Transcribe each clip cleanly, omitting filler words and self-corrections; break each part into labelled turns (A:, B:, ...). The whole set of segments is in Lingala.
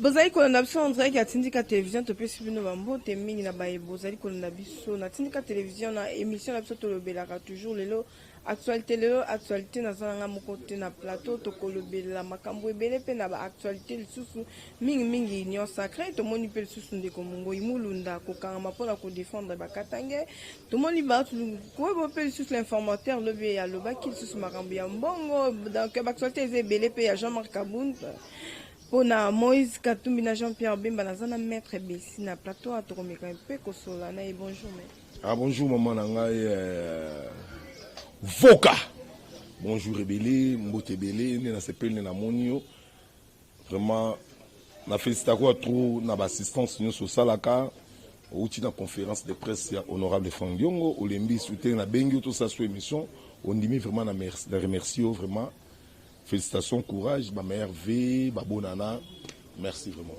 A: bozali kolanda biso en direct ya tindika télévision topesi bino bambote mingi na baye bozali kolanda biso na tindika télévision na émission na biso tolobelaka toujours lelo actualité nazalanga moko te na plateau tokolobela makambo ebele mpe na baactualité lisusu mingi union sacré tomoni mpe lisusu ndeko mongoi mulunda kokangama mpona kodefendre bakatange tomoni bato koyeba mpe lisusu l'informateur lobi alobaki lisusu makambo ya mbongo donc baactualité eza ebele mpe ya Jean-Marc Kabunda pona Moïse Katumbi na Jean-Pierre Bemba nazana maître Bessi na plateau atokomeka mpe kosola na bonjour mais
B: bonjour maman nangai Voka. Bonjour Rebélé, Mbote Belé, na sepele na monio. Vraiment na félicitations à trop na assistance nous sur Salaka outil na conférence de presse ya honorable Franck Diongo Olembi soutien na bengi tout ça sur émission on dit vraiment na merci de remercier vraiment félicitations courage ma mère V ba bonana merci vraiment.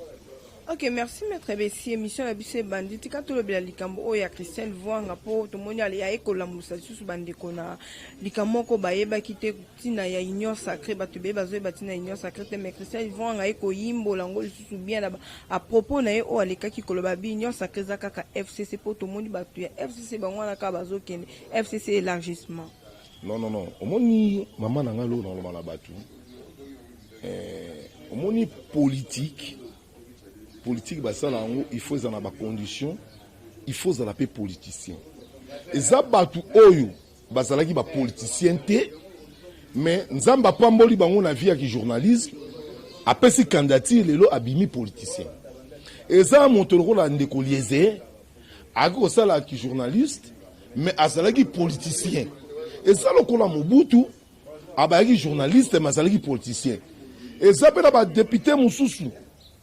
A: Ok, merci maître Bessi. Émission la bise bandit. Quand le bel likambo oya Christian Voanga po to moni ali ya ekola musa susu bandeko na likambo ko bayeba kite tina ya union sacrée batu be bazo batina union sacrée te mais Christian Voanga eko yimbo lango susu bien là à propos na o aleka ki koloba bi union sacrée zakaka FCC po to moni batu ya FCC bangwana ka bazo kende FCC élargissement.
B: Non. Omoni maman nanga lo na lo na batu. Omoni politique il faut en avoir conditions, il faut en appeler politicien. Et ça batu oyo bazalaki ba politicien te mais nzamba pamboli bango na vie qui journalisme après si candidature lelo abimi politicien. Et ça montero la ndeko liese ako sala ki journaliste mais azalaki politicien. Et ça lokola Mobutu abaki journaliste mais azalaki politicien. Et ça pe na ba député mususu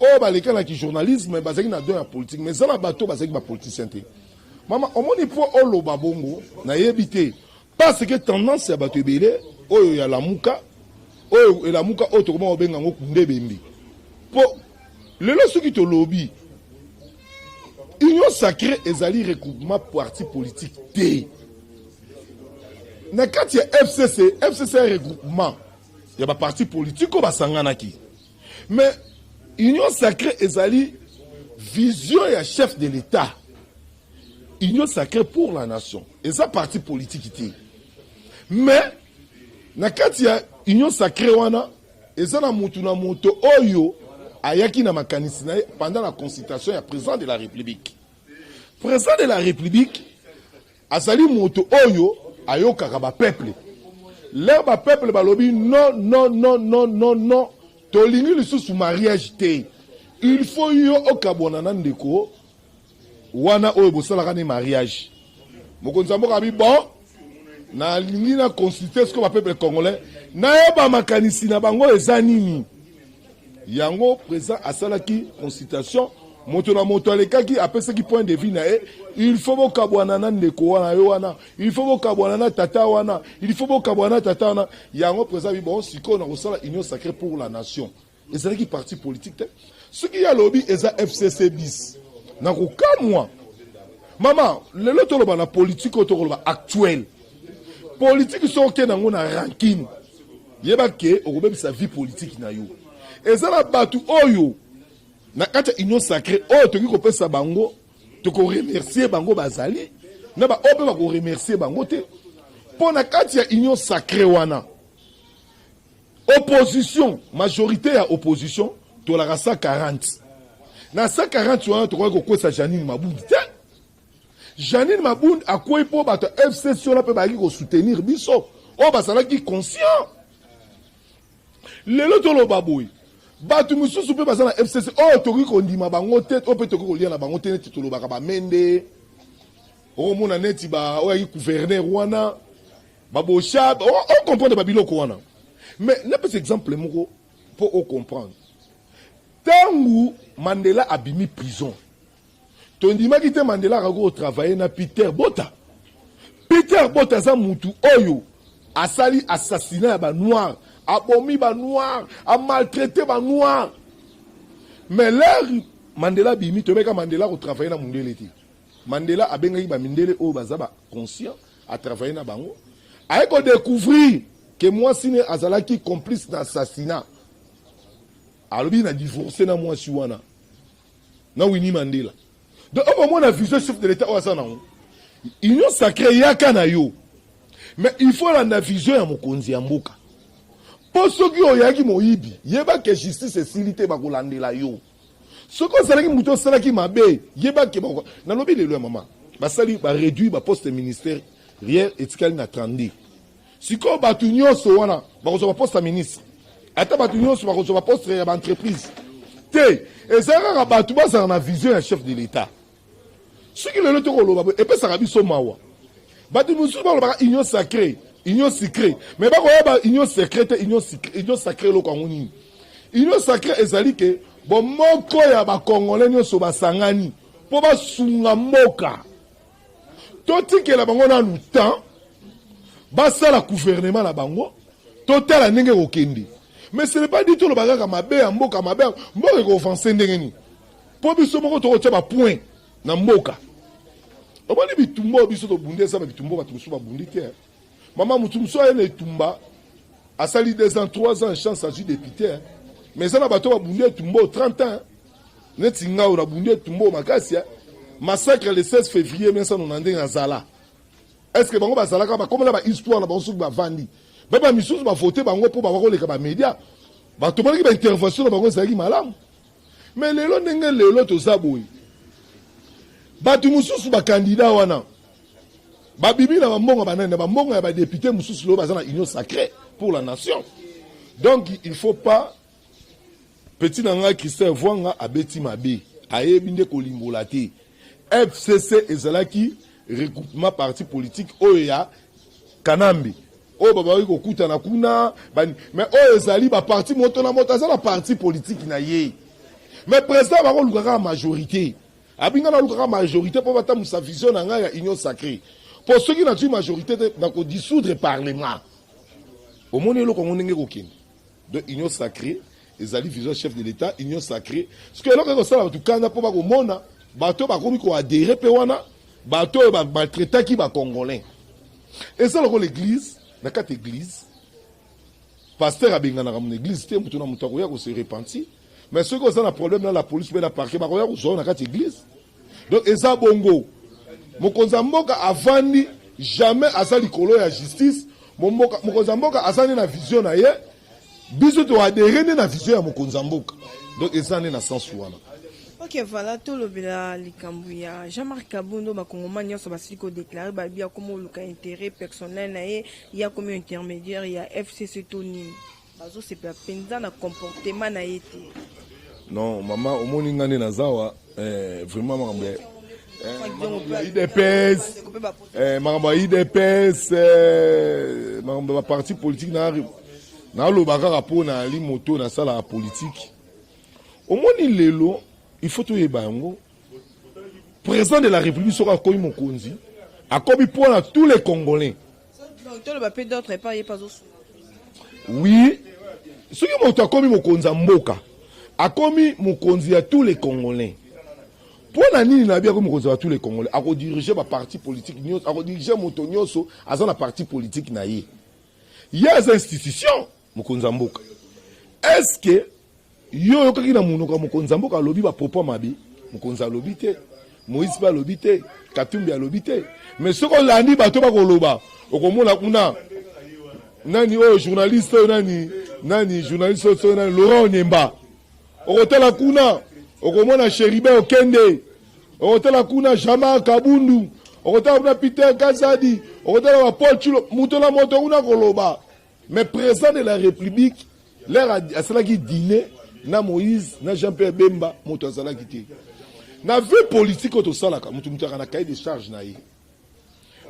B: oh bah les cas là qui journalisme basé na deux en politique mais ça la bateau basé ba politicien té maman au moni po olo babongo na yebité parce que tendance ya bateau belé oyo ya la muka oyo la muka auto comment obenga ngo kunde bembi po lelo soki to lobby union sacrée ezali regroupement parti politique té na kati ya FCC regroupement ya ba parti politique ko basangana ki mais union sacrée ezali vision ya chef de l'État. Union sacrée pour la nation. Et ça parti politique ité. Mais na kati ya union sacrée wana ezana mutu na moto oyo ayaki na makanisi na pendant la consultation ya président de la République. Président de la République azali moto oyo ayokaka ba peuple. Leur ba peuple balobi non. Tolingi lisusu mariage te. Il faut yo okabonana ndeko wana oyo bosalaka ne mariage. Mokonza mboka bi bon na lingi na consulter ce que ba peuple congolais na yeba makanisi na bango eza nini. Yango président asalaki consultation moto na moto alekaki apesaki point de vue na il faut bokabonana ndeko wana yo wana il faut bokabonana tata wana il faut bokabonana tata wana yango président bi bon siko na kosala union sacrée pour la nation et c'est qui parti politique ce qui a lobby eza FCC bis na ko kamwa maman lelo toloba na politique toloba actuel politique so ke nango na ranking yeba ke okobebisa vie politique na yo ezala batu oyo na kati union sacrée oyo toki kopesa bango toko remercier bango bazali na ba ope ba ko remercier bango te po na kati ya union sacrée wana opposition majorité ya opposition to la 140 na 140 wana to ko kwesa Janine Mabund te Janine Mabund akoyi po bato FCC ona pe ba ki ko soutenir biso o basala ki conscient lelo to lo baboy batu mususu pe bazana FCC oh toki ko ndima bango te o pe toki ko lia na bango te neti tolobaka ba mende o mona neti ba o yi gouverneur wana babosha on comprendre ba biloko wana mais na petit exemple moko pour on comprendre tangu Mandela abimi prison tondima ki te Mandela ko travailler na Peter Botha za mutu oyo asali assassinat ba noir abomi ba noir, a maltraité ba noir. Mais l'air Mandela bimi tobeka Mandela ko travailler na mundele ti. Mandela a benga ba mindele o bazaba conscient à travailler na bango. A ko découvrir que moi sine azalaki complice d'assassinat. alobi na divorcé na mwasi wana na Winnie Mandela. Donc au moment na vision chef de l'état oza na union sacrée yaka na yo, mais il faut la vision ya mokonzi ya mboka. Po soki oyaki moyibi yeba ke justice esilite bakolandela yo. Soko salaki muto salaki mabe yeba ke bako na lobi lelo ya mama basali ba réduit ba poste ministère rien etikali na 30. Siko batu nyonso wana bakozo ba poste ministre. Ata batu nyonso bakozo ba poste ya ba entreprise. Te ezaka batu basala na vision ya chef de l'état. Soki lelo to koloba e pesa ka biso mawa. Batu musu ba loba union sacrée, union secrète. Mais ba koyeba union secrète, union sacrée lo kangoni. Union sacrée ezali ke bon moko ya ba congolais nyonso basangani po basunga mboka. Totikela bango na lutan basala gouvernement na bango totala ndenge kokende. Mais ce n'est pas du tout le bagage mabe ya mboka mabe mboka ko offenser ndenge ni. Po biso moko to kotia ba point na mboka. Obali bitumba biso to bunde sa bitumba ba tusu ba bundi te. Mama mutumso ya na tumba asali 2 ans 3 ans chance à ju député. Mais ça na bato ba bunde tumba 30 ans. Netinga ora bunde tumba makasi. Massacre le 16 février 1990 na Zala. Est-ce que bango ba Zala ka ba comme la ba histoire na bango ba vandi. Ba misusu ba voter bango po ba ko le ka ba média. Ba to ba ki ba intervention na bango zaki malamu. Mais lelo ndenge lelo to zaboyi. Batu mususu ba candidat wana. Ba bibi na mbongo banane ba mbongo ya ba député mususu lo bazana union sacrée pour la nation. Donc il faut pas petit nanga Christophe Vwanga abeti mabe. Ayebi nde kolimbola te. FCC ezalaki regroupement parti politique oya Kanambi. O baba wi kokuta na kuna mais o ezali ba parti moto na moto za la parti politique na ye. Mais président ba ko lukaka majorité. Abinga na lukaka majorité pour bata musa vision na nga ya union sacrée. Pour ceux qui na tu majorité na ko dissoudre parlement. Au monde lo ko ngenge ko kende. De union sacrée ezali vision chef de l'état union sacrée. Ce que là ko sala tout kana pour ba ko mona bato ba komi ko adhérer pe wana bato ba maltraiter ki ba congolais. Et ça l'église na kat église pasteur abenga na mon église te mutu na mutu ko ya ko se repentir. Mais ceux qui ont un problème dans la police, mais la parquet, bah regarde où dans l'église. Donc eza bongo. Mokonza mboka avandi jamais asa likolo ya justice. Mokonza mboka azani na vision na ye. Biso to adhérer na vision ya mokonza mboka. Donc eza na sens wana.
A: Ok, voilà, tout le bela likambouya. Jean-Marc Kabundo, ma congomani, ça va se déclarer, bah, bien comme le cas intérêt personnel, il y a comme intermédiaire, il y a FCC Tony. Bazo c'est pas pendant na comportement na été. Non, maman, au moins ngane nazawa, vraiment maman. IDPS, maman IDPS, maman parti politique na lo baka rapport na li moto na sala politique. Au moins lelo, il faut tout yebango. Président de la République sera comme Mokonzi, a comme pour tous les Congolais. Donc tout le papier d'autres pas y pas au. Oui, ce qui m'a commis mokonzi mboka, a commis mokonzi à tous les Congolais. Pour la nini na bien comme mokonzi à tous les Congolais, a diriger ma parti politique, a diriger motonyoso, à la parti politique na ye. Il y a des institutions mokonzi mboka. Est-ce que yo yoki na munoko mokonzi mboka lobi ba propos mabi, mokonzi lobi te, Moïse ba lobi te, Katumbi a lobi te. Mais ce qu'on l'a dit bato ba koloba, okomona kuna nani o journaliste nani journaliste nani Laurent Onyemba okotela kuna okomona Cheribe Okende okotela kuna Jama Kabundu okotela kuna Peter Kazadi okotela Paul Chulo mutola moto kuna koloba. Mais président de la République l'air a cela qui dîner na Moïse na Jean-Pierre Bemba moto azala kité na vie politique auto salaka mutu mutaka na cahier de charge na ye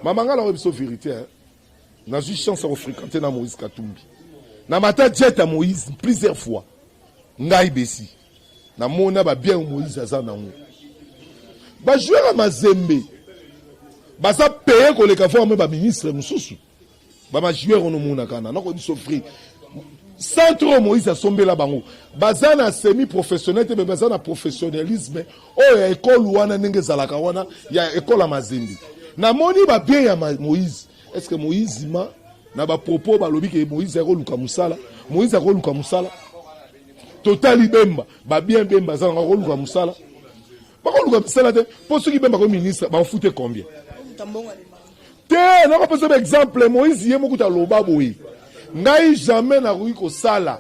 A: mamanga la rebiso vérité hein. N'a eu chance à fréquenter na Moïse Katumbi. Na mata jet à Moïse plusieurs fois. Ngai besi. Na mona ba bien Moïse azana ngo. Ba jouer à Mazembe. Ba sa payer ko le ka former ba ministre mususu. Ba ma jouer on mona kana na ko disofri. Centre Moïse a sombé la bango. Bazana semi professionnel te bazana professionnalisme. O ya école wana ndenge zalaka wana ya école à Mazembe. Na moni ba bien ya Moïse. Est-ce que Moïse n'a pas propos balobi que Moïse a roluka musala? Moïse a roluka musala.
B: totali bemba ba bien bemba za ngako luka musala bako luka musala te po soki bemba ko ministre ba fouté combien te na ko pesa exemple Moïse ye mokuta loba boyi ngai jamais na ruyi ko sala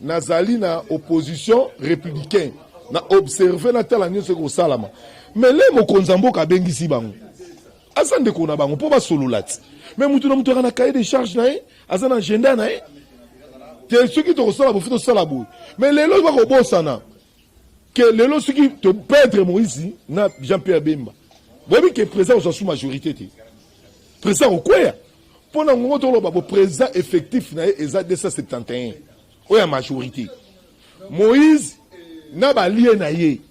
B: nazali na opposition républicain na observer na tala nyonso ko salama mais le mokonza mboka bengisi bango asande ko na bango po ba sololati mais mutu na mutu kana cahier de charge na ye azana agenda na ye te soki to sala bo fito sala bo mais lelo ba ko bosana que lelo soki to perdre Moïse na Jean-Pierre Bemba bobi que président au sous majorité te président au quoi pour na ngoto lo ba président effectif na ye eza 271 oya majorité Moïse na ba lié na ye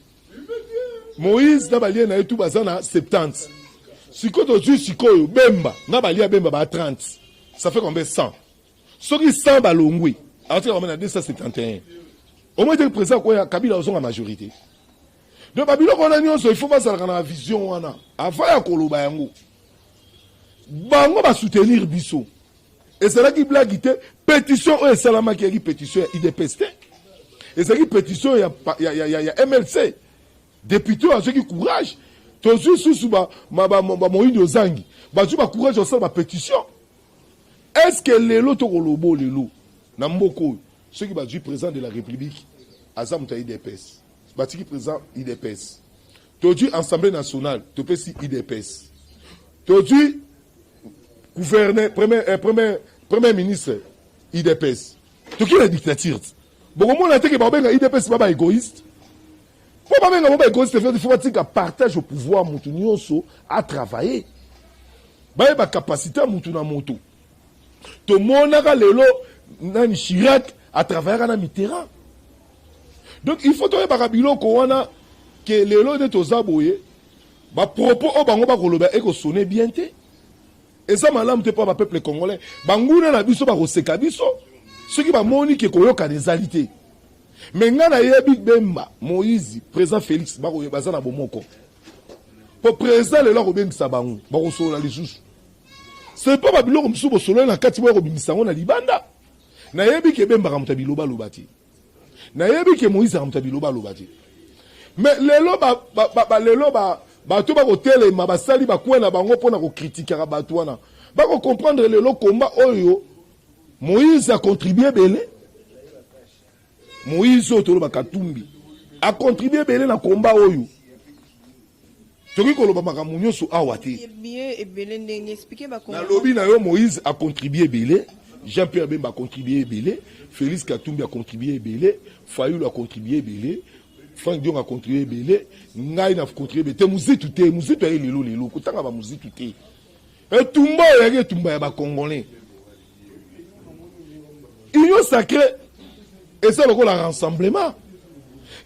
B: Moïse na ba lié na ye tout bazana 70 sikoto tu sikoyo Bemba na ba lié Bemba ba 30 ça fait combien 100 soki 100 balongwe alors tu ramènes à 271 au moins le président quoi Kabila ont la majorité donc babilo qu'on a nyonso il faut pas ça la vision wana avant ya koloba yango bango ba soutenir biso et c'est là qui blague te pétition o salama qui pétition IDPS et c'est qui pétition ya MLC député à ceux qui courage toujours sous ba moyindo zangi ba tu ba courage au ba pétition est-ce que lelo to kolobo lelo na mboko ceux qui ba du président de la République azam ta IDPS ba ti président IDPS to du Assemblée nationale to pesi IDPS to du gouverneur premier ministre IDPS to qui la dictature bon comment on a été que ba benga IDPS ba égoïste faut pas benga ba égoïste il faut que partage au pouvoir mutu nyonso à travailler ba ba capacité mutu na moto to monaka lelo nani Chirac à travailler na Mitterrand donc il faut to ba biloko wana que lelo de tozaboye ba propos o bango ba koloba e ko sonner bien te et ça malamu te pas ba peuple congolais banguna na biso ba ko seka biso ceux qui ba moni ke koyoka des alités mais ngana yebi Bemba Moïse président Félix ba ko bazana bomoko pour président lelo ko bengisa bango ba ko sola les jours c'est pas ba biloko msubo solo na kati bo ko bimisa ngo na libanda na yebi ke Bemba kamuta biloba lobati na yebi ke Moïse kamuta biloba lobati mais lelo lelo bato ba ko telema basali ba kwena bango pona ko critiquer bato wana ba ko comprendre lelo combat oyo Moïse a contribué belé Moïse otolo ba katumbi a contribué belé na combat oyo toki ko loba maka munyoso awati
A: bien et belé ndenge expliquer ba combat
B: na lobi na yo Moïse a contribué belé Jean-Pierre Bemba a contribué belé Félix Katumbi a contribué belé Fayulu a contribué belé Frank Dion a contribué belé ngai na contribué te muzitu ya lelo kutanga ba muzitu te et tumba ya tumba ya ba congolais union sacrée et ça le rôle à rassemblement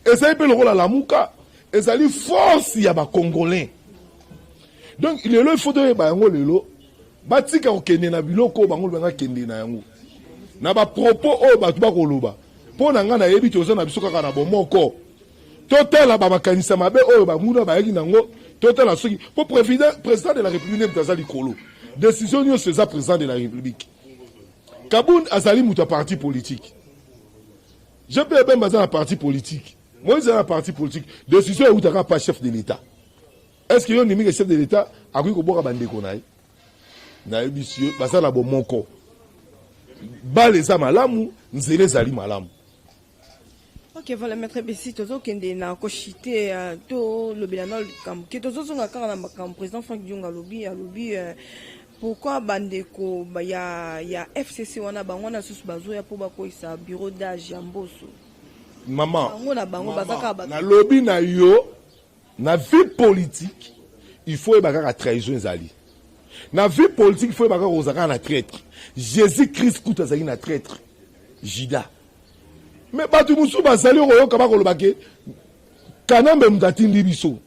B: et ça peut le rôle à la mouka et ça li force ya ba congolais donc lelo il faut de ba yango lelo batika ko kende na biloko bango banga kende na yango na ba propos o ba tuba ko loba pona nga na yebi tozo na biso kaka na bomoko total ba makanisa mabe oyo ba muna ba yaki nango total soki pour président de la République d'Azali Kolo décision yo c'est ça président de la République Kaboun azali muta parti politique je peux bien baser la parti politique moi c'est un parti politique décision ou t'as pas chef de l'État est-ce que yo nimi le chef de l'État a ko boka bande konai na ebisio baza la bomoko ba les amalamu nzele zali malamu.
A: Ok, voilà, maître Bessi, tozo kende na koshite to lobelana kam ke tozo zonga kaka na kam président Frank Dionga lobi pourquoi bandeko ba ya FCC wana bango na susu bazo ya po bako isa bureau d'âge ya Mboso
B: maman
A: bango na bango bazaka ba
B: na lobi na yo na vie politique il faut ebaka trahison zali na vie politique il faut ebaka ozaka na traître Jésus Christ kuta zali na traître Jida mais batu musu basali oyoka ba kolobake kanambe mtatindi biso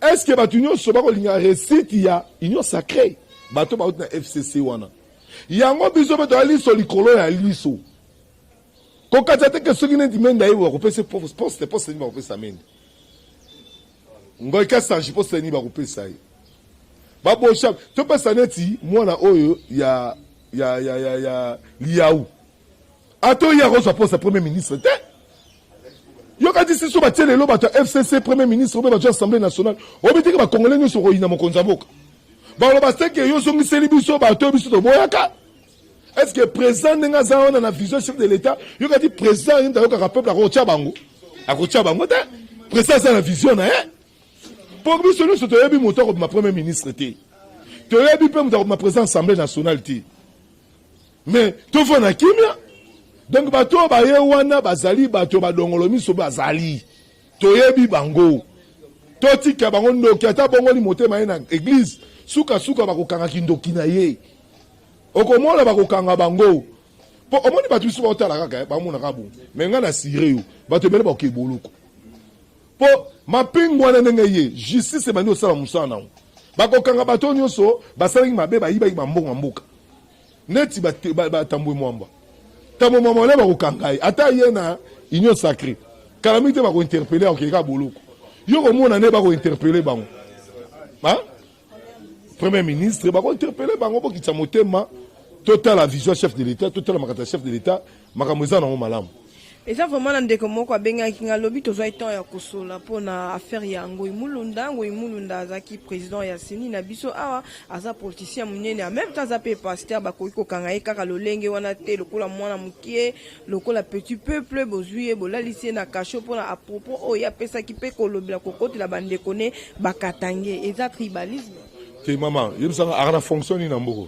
B: est-ce que batu nyonso ba kolinga récite ya union sacrée bato ba na FCC wana yango biso beto ali so likolo ya liso ko katate ke soki neti menda yiwa ko pese poste ni ba ko pesa menda ngoy ka sanji poste ni ba ko pesa yi ba bo chap to pesa neti mwana oyo ya liaou ato ya ko so poste premier ministre te Yo ka disi so ba tiele lo ba FCC premier ministre ba ba assemblée nationale. O bi tiki ba congolais nyo so ko ina mokonza boka. Ba lo ba seke yo so ngiseli biso ba to biso to boyaka. Est-ce que président nga za on na vision chef de l'état, yo ka di président nda yo ka peuple ko tia bango. Akotia bango te. Président ça la vision na pour biso no so to yebi moto ko ma premier ministre te. To yebi pe moto ko ma président assemblée nationale te. Mais to fo na kimia. Donc bato ba ye wana bazali bato ba dongolo miso bazali to yebi bango to tika bango ndoki ata bongo li motema na église suka ba ko kanga kindoki na ye okomona ba ko kanga bango po omoni bato biso ba otala kaka ba mona ka bu mais nga na sire yo bato bele ba ke boloko po mapingwa na ndenge ye justice bandi osala musana ba ko kanga bato nyonso basali mabe ba yiba mbongo mboka neti ba tambwe mwamba tamo mama le ba ko kangai ata ye na union sacrée calamité ba ko interpeller o ke ka boloko yo ko mona ne ba ko interpeller bango hein premier ministre ba ko interpeller bango po kitsa motema total la vision chef de l'état total makata chef de l'état makamweza na malamu.
A: Et ça vraiment na ndeko moko abenga kinga lobi to zwa temps ya kosola pona affaire ya Ngoi Mulunda azaki président ya Seni na biso awa aza politicien munene en même temps ape pasteur bakoki ko kanga e kaka lolenge wana te lokola mwana mukie lokola petit peuple bozuye bolalisie na kasho pona à propos o ya pesa ki pe kolobela kokoti la bande kone bakatange eza tribalisme.
B: Te maman yebisa ara fonctionne na mboko.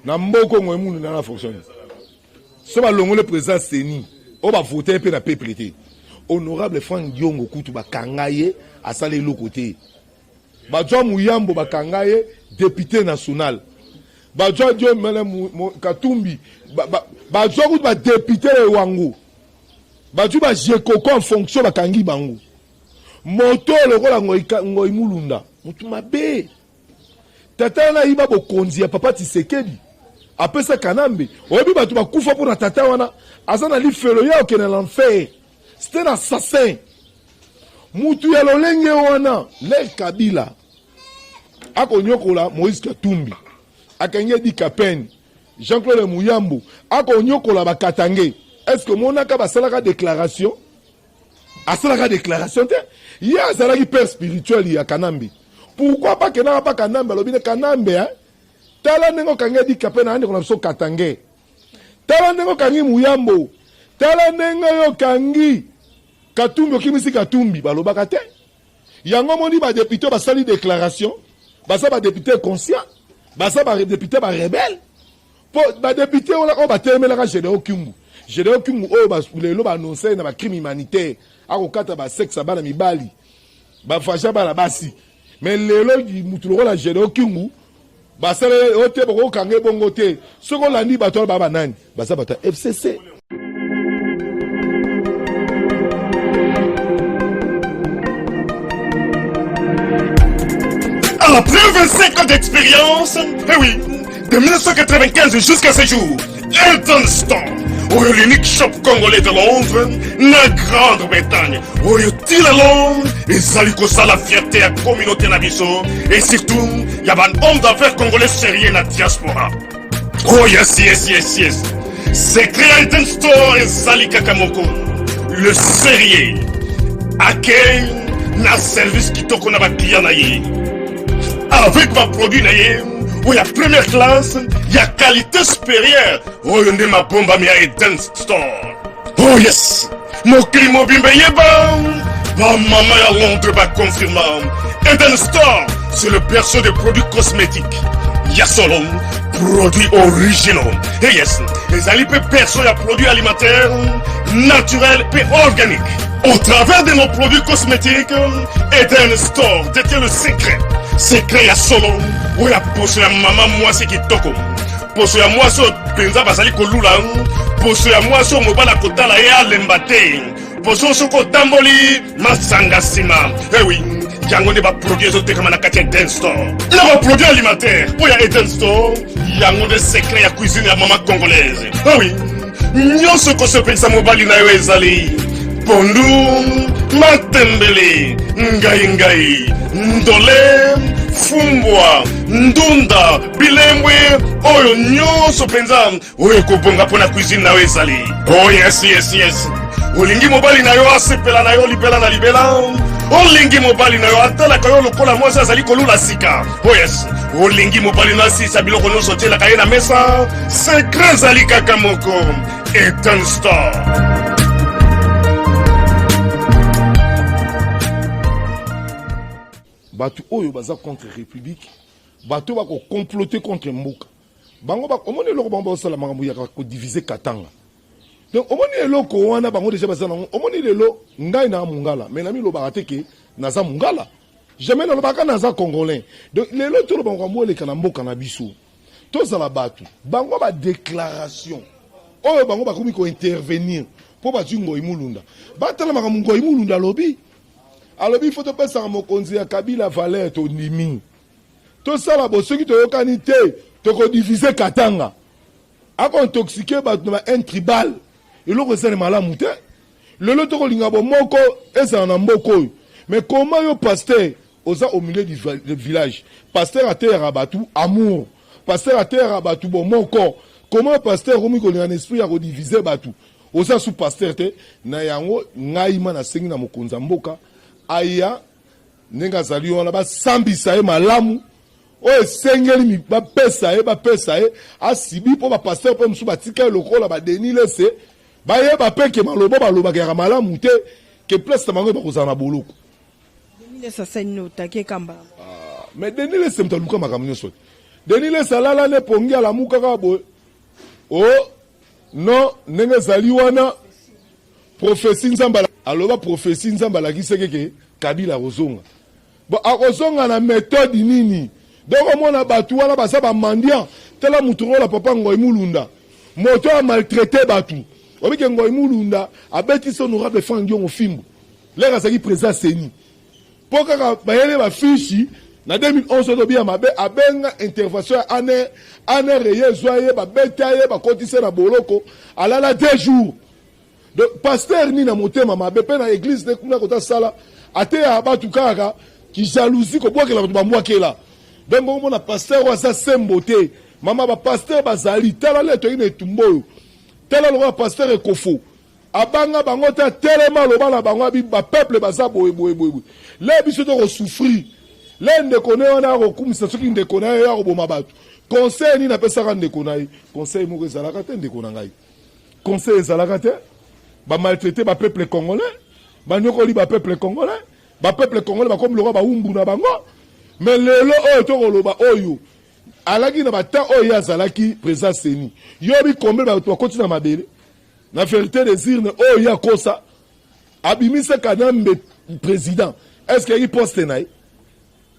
B: Na mboko Ngoi Mulunda na fonctionne. So ba longole président Seni on va voter pour la peuple. Honorable Franck Diongo Koutou Bakangaye à salé le côté. Badjo Mouyambo Bakangaye député national. Badjo Diom Katumbi Badjo Koutou député Wango. Badjo ba Jekoko en fonction Bakangi Bango. Moto le rôle Ngoi Mulunda. Mutuma be. Tata na iba bokonzi ya papa Tisekedi. Après ça kanambe obi batu bakufa pour na tata wana azana li felo ya okena l'enfer c'était un assassin mutu ya lolenge wana le Kabila akonyokola Moïse Katumbi akanye di Kapeni Jean-Claude Mouyambo akonyokola bakatange est-ce que monaka basalaka déclaration asalaka déclaration te ya azalaki père spirituel ya kanambe pourquoi pas kenaka pa kanambe lobine kanambe hein. Tala nengo kange di Kapena ande kona so katange. Tala nengo kangi Muyambo. Tala nengo yo kangi Katumbi okimisi Katumbi balobaka te. Yango moni ba député ba sali déclaration. Ba sa ba député conscient. Ba sa ba député ba rebelle. Po ba député on ba temela ka Gédéon Kimbu. Gédéon Kimbu o ba lelo ba annoncer na ba crime humanitaire. Ako kata ba sexe ba na mibali. Ba fasha ba la basi. Mais lelo mutulo la Gédéon Kimbu basale ote boko kange bongo te soko landi bato baba nani basa bata FCC.
C: Après 25 ans d'expérience, eh oui, de 1995 jusqu'à ce jour, Elton Store, l'unique shop congolais de Londres, la Grande-Bretagne, il est Londres, et ça lui cause la fierté à la communauté nabiso, et surtout, il y a un homme d'affaires congolais sérieux dans la diaspora. Oh yes, yes, yes, yes. C'est créé Elton Store et Zali Kakamoko, le sérieux, accueil, na service qui toque na client naïe. Avec ma produit naïe, où il y a première classe, il y a qualité supérieure. Oh, il y a ma bombe à Elton Store. Oh yes, mon climat bimbe yeba. Ma maman à Londres va confirmer. Elton Store, c'est le berceau des produits cosmétiques. Il y a solo produits originaux. Et yes, les alipes perso à produits alimentaires, naturels et organiques. Au travers de nos produits cosmétiques, Elton Store détient le secret. Secret ya solo, où ya poso ya maman moi c'est qui toko. Poso ya moi so penza basali kolula, poso ya moi so mobala kotala ya lembate. Poso so ko tamboli masanga sima. Eh oui, yango ne ba produit zote kama na katia Elton Store. Na ba produit alimentaire, où ya Elton Store, yango de secret ya cuisine ya maman congolaise. Eh oui, nyonso ko so penza mobali na yo ezali. Pondu, matembele, ngai, ndole, fumbwa, ndunda, bilembwe, oyo nyonso penza, oyo kobonga pona cuisine na wezali. Oh yes, yes, yes. olingi mobali na yo asepela na yo libela na libela, olingi mobali na yo atalaka yo lokola mwasi azali kolula sika. Oh yes, olingi mobali na asisa biloko nyonso otielaka ye na mesa, sekre ezali kaka moko, Ethan Star.
B: Batu oyo baza contre république, batu bako comploter contre mboka. Bango ba omoni eloko bango basala makambo ya ko diviser Katanga. Donc omoni eloko wana bango déjà bazana omoni lelo ngai na mungala, mais na mi lo ba ke naza mungala. Jamais na lo ba naza congolais. Donc lelo to lo bango mo kana mboka na biso. To za la batu. Bango ba déclaration. Oyo bango ba komi ko intervenir pour ba jungo imulunda. Batala makambo imulunda lobi. Alors il faut te passer à mon conseil à Kabila Valère to nimi. Tout ça là, bon, ceux qui te yokanité, te diviser Katanga. A qu'on intoxiqué, un tribal. Et l'autre c'est le malamouté. Le lot to linga bon moko et c'est un mboko. Mais comment yo pasteur au milieu du village? Pasteur à terre abattu amour. Pasteur à terre abattu bon moko. Comment pasteur romi ko un esprit à rediviser batu? Osa sous pasteur te na yango ngaima na sengi na mokonza mboka. Aya nenga zali wana ba sambisa ye malamu o esengeli mi ba pesa ye asibi po ba pasteur po msu batika lokola ba denile se ba ye ba peke malobo ba loba ka malamu te ke place ta mango ba kozana boloko
A: denile sa senno take kamba
B: mais denile se mtaluka makamnyo so denile salala ne pongi ala muka ka bo o no nenga zali wana prophétie nzamba aloba prophétie nzamba la kiseke Kabila ozonga bon akozonga na méthode nini donc mona batu wana basa ba mandian tela muturo la papa ngoy mulunda moto a maltraité batu obike ngoy mulunda abeti son honorable fangi on fimbo lera saki président seni poka ba yele ba fichi na 2011 to bia mabe abenga intervention ane reye zoye ba betaye ba kotise na boloko alala 2 jours. Donc pasteur ni na motema mabe pe na église de kuna kota sala ate abatu kaka ki jalousie ko bwakela ba mbwakela. Donc bon na pasteur wa sa sembote mama ba pasteur bazali tala leto ine tumboyo tala lo pasteur ekofo abanga bango ta telema lo bana bango bi ba peuple baza boye le biso to ko souffrir le ndekone ona ko kumisa soki ndekone ya ko boma batu conseil ni na pesa ka ndekona conseil mo ezala ka te ndekona ngai conseil ezala ka te ba maltraité ba peuple congolais ba nyokoli ba peuple congolais ba comme le roi ba umbu na bango mais lelo oyo to koloba oyo alaki na bata oyo azalaki président seni yobi combien ba to continue na mabele na vérité des urnes oyo ya kosa abimise kanambe président est-ce qu'il poste naï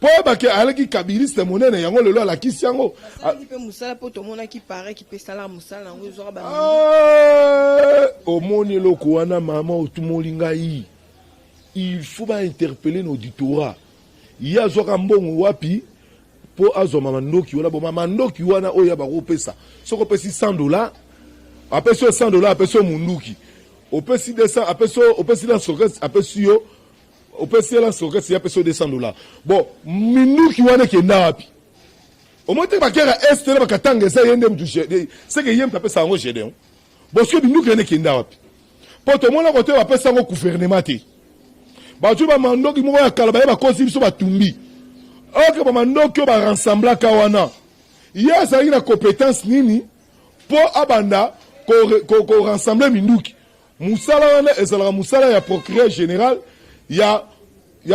B: po ba ke alaki kabiliste monene yango lelo ala kisi yango
A: pe musala po to mona ki paraît ki pesala musala ngo zo ba
B: omoni loko wana mama otumolinga yi il faut ba interpeller nos auditorat ya zoka mbongo wapi po azoma mandoki wala bo mandoki wana oya ba kopesa soko pesi $100 apeso $100 apeso munduki opesi 200 apeso opesi la sokes apesi yo opesi la sokes ya apeso $200 bon minuki wana kenda wapi omote bakera est na bakatanga esa yende mtushede c'est que yem tapesa ngo jede bon so minuki ene kenda wapi po to mona kote bapesa ngo gouvernement te batu ba mandoki moko ya kala ba kosi biso batumbi ok ba mandoki ba rassembla ka wana ya sa ina compétence nini po abanda ko rassembler minduki musala wana ezala musala ya procureur général ya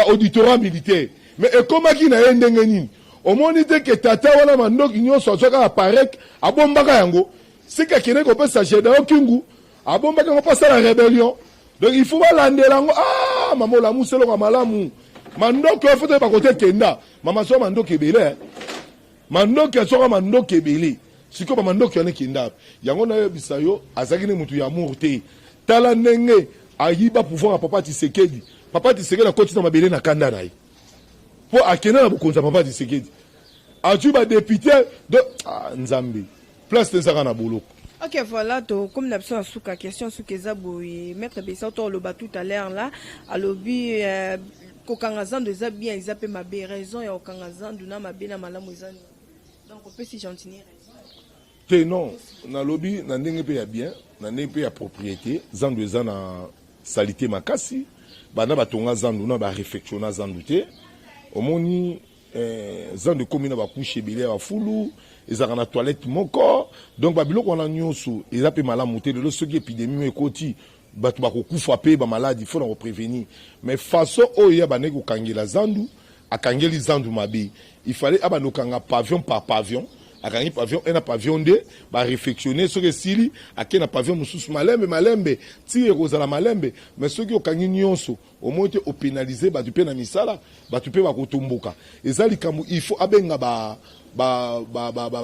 B: auditorat militaire mais ekomaki na yendenge nini omoni te ke tata wana mandoki nyonso azoka aparek abombaka yango sika kene ko pesa Gédéon Kingu abombaka ngo pasa la rébellion donc il faut balandela ngo mama la muselo kwa malamu mandoki ofote ba kote kenda mama so mandoki ebele mandoki asoka mandoki ebele siko ba mandoki ane kenda yango na yebisa yo azaki ne mutu ya murte tala ndenge ayiba pouvoir à papa Tshisekedi na koti na mabele na kanda na ye po akena na bokonza papa Tshisekedi atu ba député de nzambe place tezaka na boloko.
A: Ok, voilà, donc, comme nous avons une question sur les maître Bessa, le bas tout à l'heure là, à l'objet, Kokangazan de Zabia, ils appellent ma raison et Kokangazan de Namabena Malamouizan. Donc, on peut si gentil raison.
B: Non, na lobby, na ndenge pe ya bien, na ndenge pe ya propriété, zan de zan salité makasi bana batonga zandu na ba réfectionna zandu te omoni zandu komina ba couche belé ba fulu ezaka na toilette moko donc ba biloko na nyonso eza pe malamu te lelo soki épidémie ekoti batu bakokufa pe ba maladie faut na prévenir mais façon oyo ba ne ko kangela zandu akangeli zandu mabe il fallait abanokanga pavillon par pavillon akangi pavillon un pavillon de ba réfectionner soki sili akena pavillon mususu malembe ti ekozala malembe mais soki okangi nyonso au moins te opénaliser batu pe na misala batu pe bakotomboka ezali kamu il faut abenga ba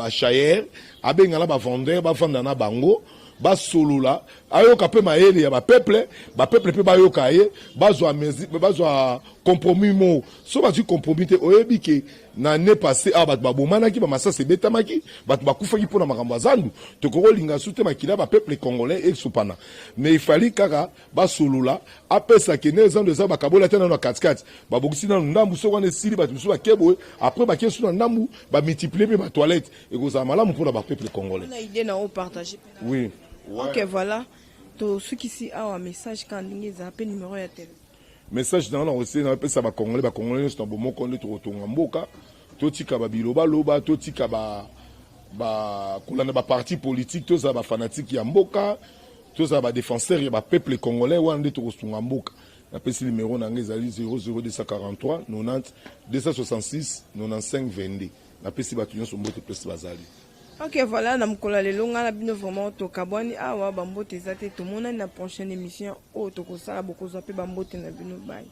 B: chayer abenga na ba vendeur ba vanda na bango ba solola ayoka pe maele ya ba peuple pe bayoka ye bazwa compromis mo so bazwi compromis te oyebi ke na ne passé ba bomanaki ba masase betamaki batu bakufaki pona makambo zandu to ko linga sute makila ba peuple congolais et supana mais il fallait kaka ba solola apesa ke ne zandu za bakabola tena na katikati ba bokisi na ndambu so wana sili batu so bakebo après ba kesu na ndambu ba multiplier pe ba toilette et ko za malamu pona ba peuple congolais
A: na idée na o partager
B: oui.
A: Ouais. Ok, voilà. To ceux qui si a un message quand ils appellent numéro ya téléphone.
B: Message dans la aussi na pesa ba congolais c'est un bon mot qu'on est totonga mboka. To tika ba biloba loba, to tika ba kolana ba parti politique, to za ba fanatique ya mboka, to za ba défenseur ya ba peuple congolais wa ndé totonga mboka. Na pesa numéro na ngezali 00243 90 266 95 22. Na pesa ba tunyo so mbote pesa bazali.
A: Ok, voilà, na mkola lelo nga na bino vraiment to kabwani awa bambote zate to mona na prochaine émission o to ko sala boko zape bambote na bino bye.